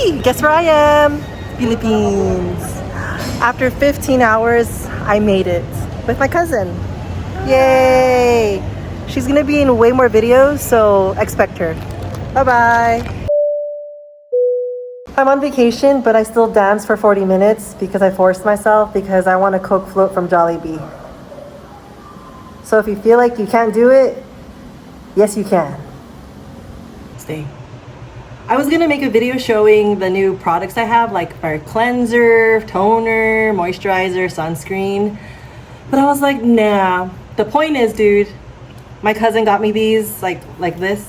Whee! Guess where I am? Philippines. After 15 hours, I made it with my cousin. Yay! She's gonna be in way more videos, so expect her. Bye-bye. I'm on vacation, but I still dance for 40 minutes because I forced myself because I want a Coke float from Jollibee. So if you feel like you can't do it, yes you can. Stay. I was gonna make a video showing the new products I have, like our cleanser, toner, moisturizer, sunscreen. But I was like, nah. The point is, dude, my cousin got me these like this.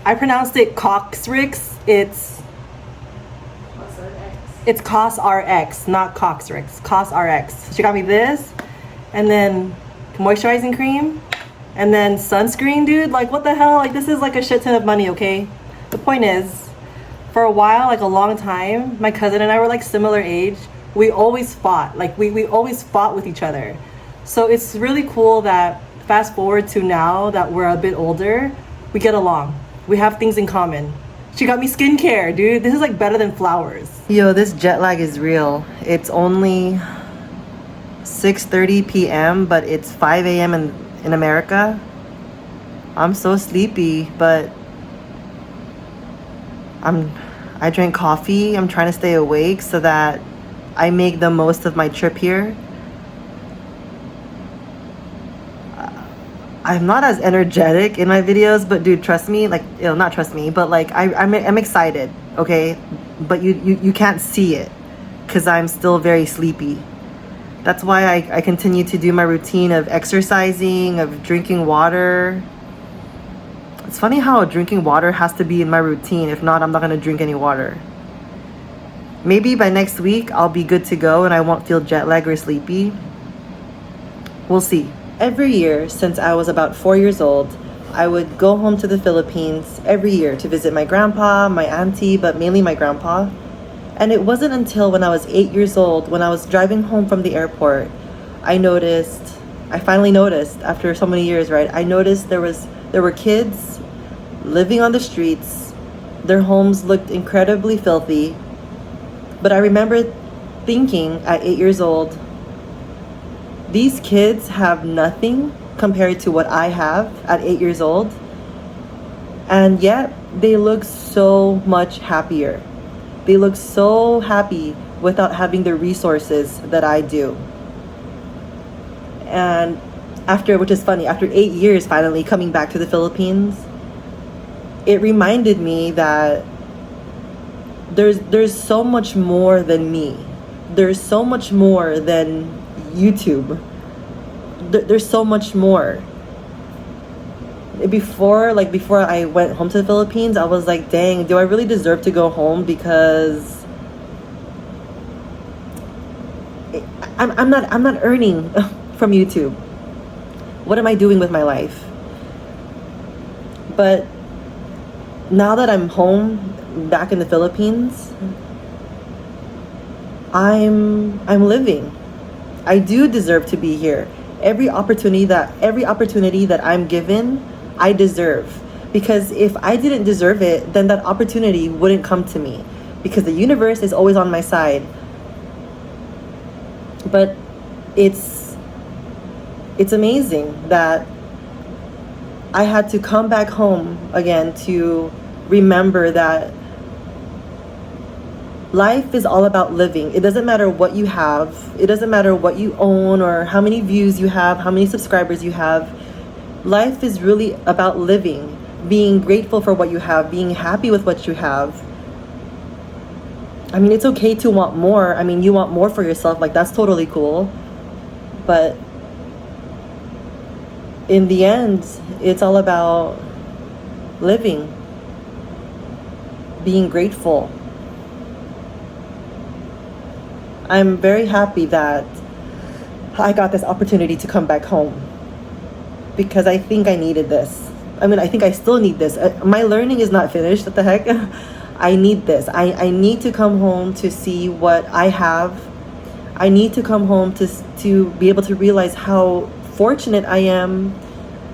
I pronounced it Coxrix. It's CosRX, not Coxrix. CosRX. She got me this, and then moisturizing cream, and then sunscreen, dude. Like, what the hell? Like, this is like a shit ton of money, okay? The point is, for a while, like a long time, my cousin and I were like similar age. We always fought. Like, we always fought with each other. So it's really cool that fast forward to now that we're a bit older, we get along. We have things in common. She got me skincare, dude. This is like better than flowers. Yo, this jet lag is real. It's only 6:30 p.m., but it's 5 a.m. in America. I'm so sleepy, but I drink coffee. I'm trying to stay awake so that I make the most of my trip here. I'm not as energetic in my videos, but dude, trust me, like, not trust me, but like I'm excited, okay? But you can't see it because I'm still very sleepy. That's why I continue to do my routine of exercising, of drinking water. It's funny how drinking water has to be in my routine. If not, I'm not gonna drink any water. Maybe by next week, I'll be good to go and I won't feel jet lag or sleepy. We'll see. Every year since I was about 4 years old, I would go home to the Philippines every year to visit my grandpa, my auntie, but mainly my grandpa. And it wasn't until when I was 8 years old, when I was driving home from the airport, I finally noticed after so many years, right? I noticed there were kids living on the streets. Their homes looked incredibly filthy. But I remember thinking at 8 years old, these kids have nothing compared to what I have at 8 years old. And yet they look so much happier. They look so happy without having the resources that I do. And which is funny, after 8 years finally coming back to the Philippines, it reminded me that there's so much more than me. There's so much more than YouTube. There's so much more. Before I went home to the Philippines, I was like, dang, do I really deserve to go home? Because I'm not earning from YouTube. What am I doing with my life? But now that I'm home back in the Philippines, I'm living. I do deserve to be here. Every opportunity that I'm given, I deserve. Because if I didn't deserve it, then that opportunity wouldn't come to me. Because the universe is always on my side. But it's amazing that I had to come back home again to remember that life is all about living. It doesn't matter what you have. It doesn't matter what you own or how many views you have, how many subscribers you have. Life is really about living, being grateful for what you have, being happy with what you have. I mean, it's okay to want more. I mean, you want more for yourself, like that's totally cool. But in the end, it's all about living, being grateful. I'm very happy that I got this opportunity to come back home because I think I needed this. I mean, I think I still need this. My learning is not finished. What the heck? I need this. I need to come home to see what I have. I need to come home to be able to realize how fortunate I am,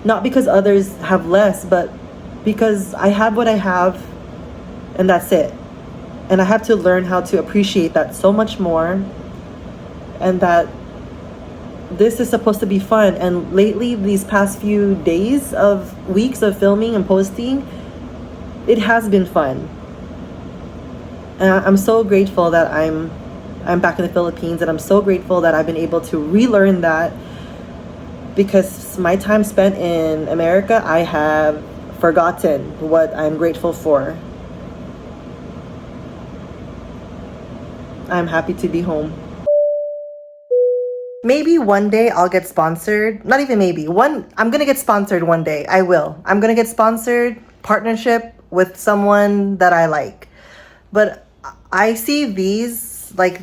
not because others have less, but because I have what I have and that's it. And I have to learn how to appreciate that so much more, and that this is supposed to be fun. And lately, these past few weeks of filming and posting, it has been fun. And I'm so grateful that I'm back in the Philippines, and I'm so grateful that I've been able to relearn that, because my time spent in America, I have forgotten what I'm grateful for. I'm happy to be home. Maybe one day I'll get sponsored. Not even maybe. I'm gonna get sponsored one day. I will. I'm gonna get sponsored, partnership with someone that I like. But I see these like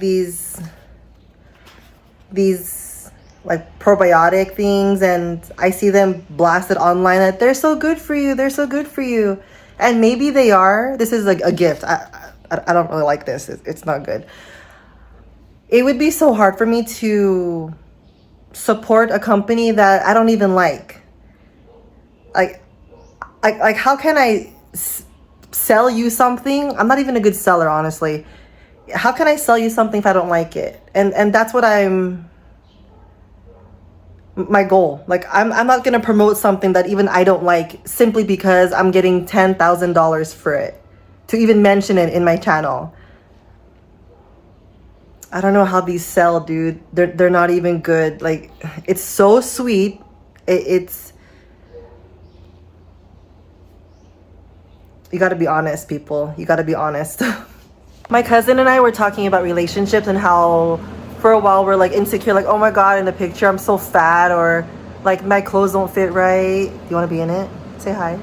probiotic things, and I see them blasted online that they're so good for you. They're so good for you. And maybe they are. This is like a gift. I don't really like this. It's not good. It would be so hard for me to support a company that I don't even like. Like how can I sell you something? I'm not even a good seller, honestly. How can I sell you something if I don't like it? And that's what my goal. Like I'm not gonna promote something that even I don't like simply because I'm getting $10,000 for it, to even mention it in my channel. I don't know how these sell, dude. They're not even good. Like, it's so sweet. It's you gotta be honest, people. You gotta be honest. My cousin and I were talking about relationships and how for a while we're like insecure, like, oh my god, in the picture I'm so fat, or like my clothes don't fit right. Do you want to be in it? Say hi.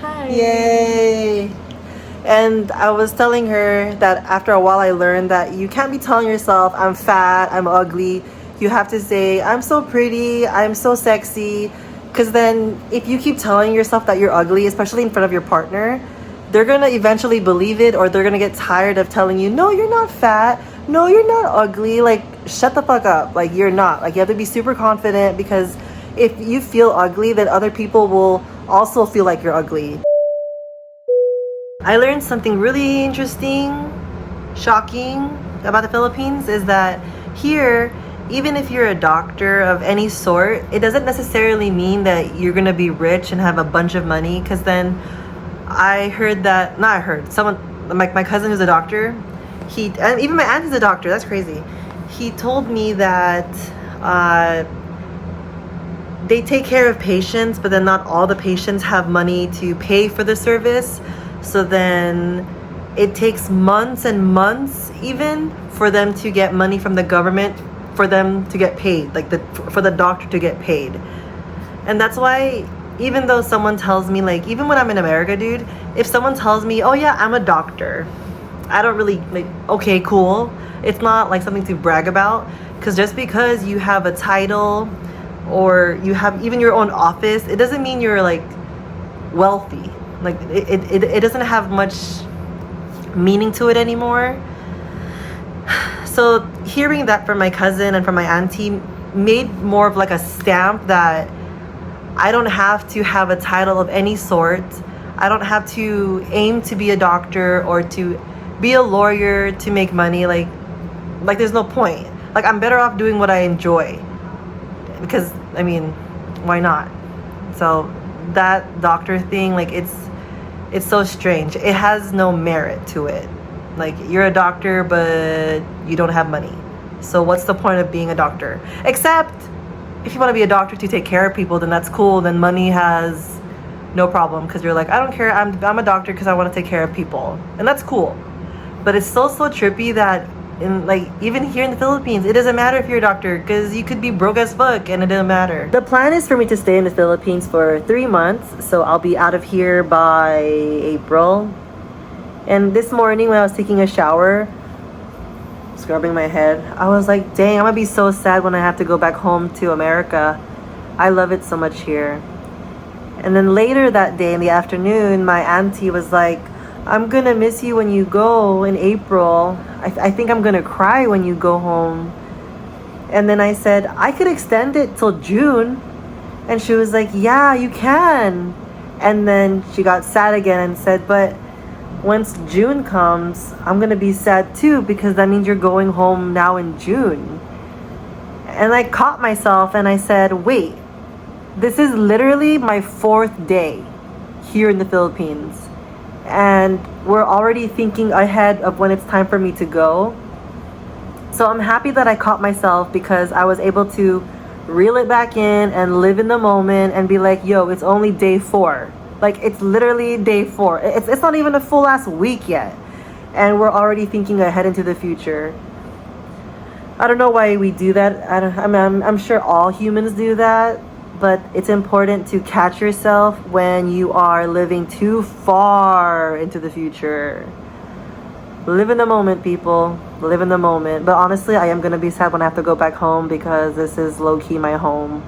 Hi. Yay. And I was telling her that after a while I learned that you can't be telling yourself I'm fat, I'm ugly. You have to say I'm so pretty, I'm so sexy. Because then if you keep telling yourself that you're ugly, especially in front of your partner, they're going to eventually believe it, or they're going to get tired of telling you, no, you're not fat. No, you're not ugly. Like, shut the fuck up. Like, you're not. Like, you have to be super confident, because if you feel ugly, then other people will also feel like you're ugly. I learned something really interesting, shocking about the Philippines, is that here, even if you're a doctor of any sort, it doesn't necessarily mean that you're gonna be rich and have a bunch of money. Because then someone, my cousin who's a doctor, and even my aunt is a doctor, that's crazy. He told me that they take care of patients, but then not all the patients have money to pay for the service. So then it takes months and months even for them to get money from the government, for them to get paid, like for the doctor to get paid. And that's why, even though someone tells me, like, even when I'm in America, dude, if someone tells me, oh yeah, I'm a doctor, I don't really, like, okay, cool. It's not like something to brag about, because just because you have a title or you have even your own office, it doesn't mean you're like wealthy. Like, it doesn't have much meaning to it anymore. So hearing that from my cousin and from my auntie made more of like a stamp that I don't have to have a title of any sort. I don't have to aim to be a doctor or to be a lawyer to make money. Like there's no point. Like, I'm better off doing what I enjoy, because I mean, why not? So that doctor thing, like, it's so strange. It has no merit to it. Like, you're a doctor, but you don't have money. So what's the point of being a doctor? Except if you want to be a doctor to take care of people, then that's cool. Then money has no problem, because you're like, I don't care. I'm a doctor because I want to take care of people, and that's cool. But it's so trippy that even here in the Philippines, it doesn't matter if you're a doctor, because you could be broke as fuck and it doesn't matter. The plan is for me to stay in the Philippines for 3 months, so I'll be out of here by April. And this morning when I was taking a shower, scrubbing my head, I was like, dang, I'm gonna be so sad when I have to go back home to America. I love it so much here. And then later that day in the afternoon, my auntie was like, I'm gonna miss you when you go in April. I think I'm gonna cry when you go home. And then I said, I could extend it till June. And she was like, yeah, you can. And then she got sad again and said, but once June comes, I'm gonna be sad too because that means you're going home now in June. And I caught myself and I said, wait, this is literally my 4th day here in the Philippines. And we're already thinking ahead of when it's time for me to go. So I'm happy that I caught myself because I was able to reel it back in and live in the moment and be like, yo, it's only day 4. Like, it's literally day 4. It's not even a full ass week yet. And we're already thinking ahead into the future. I don't know why we do that. I'm sure all humans do that, but it's important to catch yourself when you are living too far into the future. Live in the moment, people. Live in the moment. But honestly, I am gonna be sad when I have to go back home because this is low-key my home.